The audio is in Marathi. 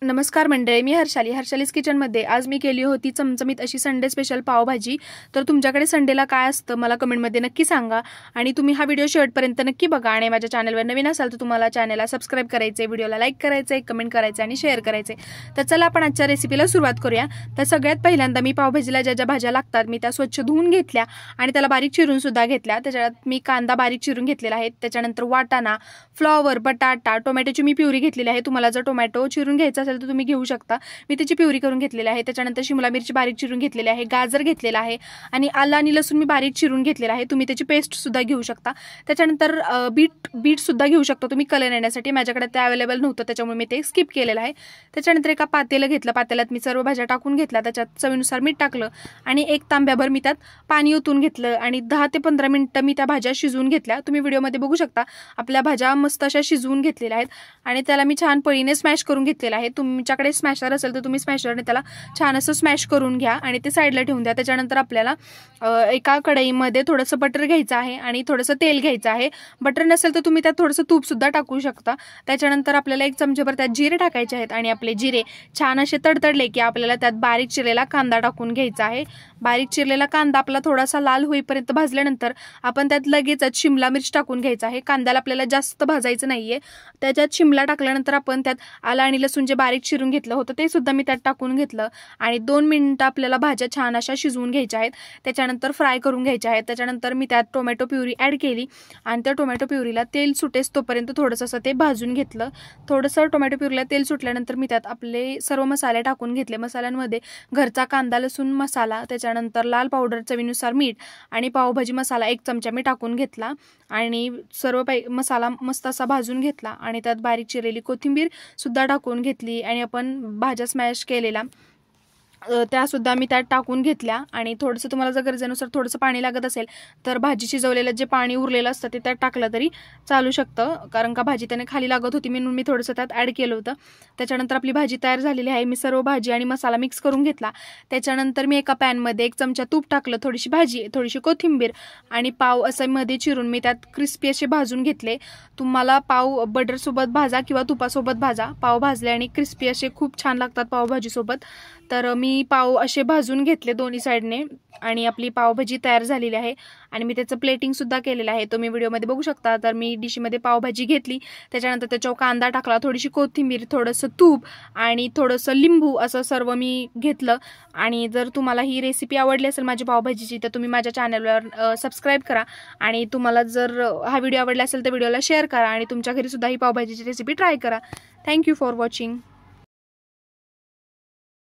नमस्कार मंडळी, मी हर्षालीज किचनमध्ये आज मी केली होती चमचमीत अशी संडे स्पेशल पावभाजी। तर तुमच्याकडे संडेला काय असतं मला कमेंटमध्ये नक्की सांगा आणि तुम्ही हा व्हिडिओ शेवटपर्यंत नक्की बघा। आणि माझ्या चॅनलवर नवीन असाल तर तुम्हाला चॅनलला सबस्क्राइब करायचे, व्हिडिओला लाईक करायचे, कमेंट करायचे आणि शेअर करायचे। तर चला आपण आजच्या रेसिपीला सुरुवात करूया। तर सगळ्यात पहिल्यांदा मी पावभाजीला ज्या ज्या भाज्या लागतात मी त्या स्वच्छ धुवून घेतल्या आणि त्याला बारीक चिरून सुद्धा घेतल्या। त्याच्यात मी कांदा बारीक चिरून घेतलेला आहे, त्याच्यानंतर वाटाणा, फ्लॉवर, बटाटा, टोमॅटोची मी प्युरी घेतलेली आहे। तुम्हाला जर टोमॅटो चिरून घ्यायचा असेल तर तुम्ही घेऊ शकता, मी त्याची प्युरी करून घेतलेली आहे। त्याच्यानंतर शिमला मिरची बारीक चिरून घेतलेली आहे, गाजर घेतलेला आहे आणि आलं आणि लसूण मी बारीक चिरून घेतलेला आहे। तुम्ही त्याची पेस्ट सुद्धा घेऊ शकता। त्याच्यानंतर बीट सुद्धा घेऊ शकता तुम्ही कलर येण्यासाठी, माझ्याकडे ते अवेलेबल नव्हतं त्याच्यामुळे मी ते स्किप केलेलं आहे। त्याच्यानंतर एका पातेलं घेतलं, पातेल्यात मी सर्व भाज्या टाकून घेतल्या, त्याच्यात चवीनुसार मीठ टाकलं आणि एक तांब्याभर मी त्यात पाणी ओतून घेतलं आणि 10 ते 15 मिनिटं मी त्या भाज्या शिजवून घेतल्या। तुम्ही व्हिडिओमध्ये बघू शकता आपल्या भाज्या मस्त अशा शिजवून घेतलेल्या आहेत आणि त्याला मी छान पळीने स्मॅश करून घेतलेला आहे। तुमच्याकडे स्मॅशर असेल तर तुम्ही स्मॅशरने त्याला छान असं स्मॅश करून घ्या आणि ते साईडला ठेवून द्या। त्याच्यानंतर आपल्याला एका कढईमध्ये थोडंसं बटर घ्यायचं आहे आणि थोडंसं तेल घ्यायचं आहे। बटर नसेल तर तुम्ही त्यात थोडंसं तूप सुद्धा टाकू शकता। त्याच्यानंतर आपल्याला एक चमचेभर त्यात जिरे टाकायचे आहेत आणि आपले जिरे छान असे तडतडले की आपल्याला त्यात बारीक चिरलेला कांदा टाकून घ्यायचा आहे। बारीक चिरलेला कांदा आपला थोडासा लाल होईपर्यंत भाजल्यानंतर आपण त्यात लगेचच शिमला मिर्च टाकून घ्यायचा आहे। कांद्याला आपल्याला जास्त भाजायचं नाहीये। त्याच्यात शिमला टाकल्यानंतर आपण त्यात आलं आणि लसूण जे बारीक चिरून घेतलं होतं ते सुद्धा मी त्यात टाकून घेतलं आणि 2 मिनिटं आपल्याला भाज्या छान अशा शिजवून घ्यायच्या आहेत, त्याच्यानंतर फ्राय करून घ्यायच्या आहेत। त्याच्यानंतर मी त्यात टोमॅटो प्युरी ॲड केली आणि त्या टोमॅटो प्युरीला तेल सुटेस तोपर्यंत थोडंसं असं ते भाजून घेतलं। थोडंसं टोमॅटो प्युरीला तेल सुटल्यानंतर मी त्यात आपले सर्व मसाले टाकून घेतले। मसाल्यांमध्ये घरचा कांदा लसूण मसाला, त्याच्यानंतर लाल पावडर, चवीनुसार मीठ आणि पावभाजी मसाला 1 चमचा मी टाकून घेतला आणि सर्व मसाला मस्त असा भाजून घेतला आणि त्यात बारीक चिरलेली कोथिंबीर सुद्धा टाकून घेतली आणि आपण भाज्या स्मॅश केलेला त्या सुद्धा मी त्यात टाकून घेतल्या आणि थोडंसं तुम्हाला जर गरजेनुसार थोडंसं पाणी लागत असेल तर भाजी शिजवलेलं जे पाणी उरलेलं असतं ते त्यात टाकलं तरी चालू शकतं, कारण का भाजी त्याने खाली लागत होती म्हणून मी थोडंसं त्यात ॲड केलं होतं। त्याच्यानंतर आपली भाजी तयार झालेली आहे। मी सर्व भाजी आणि मसाला मिक्स करून घेतला। त्याच्यानंतर मी एका पॅनमध्ये 1 चमचा तूप टाकलं, थोडीशी भाजी, थोडीशी कोथिंबीर आणि पाव असं मध्ये चिरून मी त्यात क्रिस्पी असे भाजून घेतले। तुम्हाला पाव बटरसोबत भाजा किंवा तुपासोबत भाजा, पाव भाजले आणि क्रिस्पी असे खूप छान लागतात पावभाजीसोबत। तर मी पाव असे भाजून घेतले दोन्ही साईडने आणि आपली पावभाजी तयार झालेली आहे आणि मी त्याचं प्लेटिंग सुद्धा केलेलं आहे, तुम्ही व्हिडिओमध्ये बघू शकता। तर मी डिशमध्ये पावभाजी घेतली, त्याच्यानंतर त्याच्यावर कांदा टाकला, थोडीशी कोथिंबीर, थोडंसं तूप आणि थोडंसं लिंबू असं सर्व मी घेतलं। आणि जर तुम्हाला ही रेसिपी आवडली असेल माझी पावभाजीची तर तुम्ही माझ्या चॅनलवर सबस्क्राईब करा आणि तुम्हाला जर हा व्हिडिओ आवडला असेल तर व्हिडिओला शेअर करा आणि तुमच्या घरी सुद्धा ही पावभाजीची रेसिपी ट्राय करा। Thank you for watching.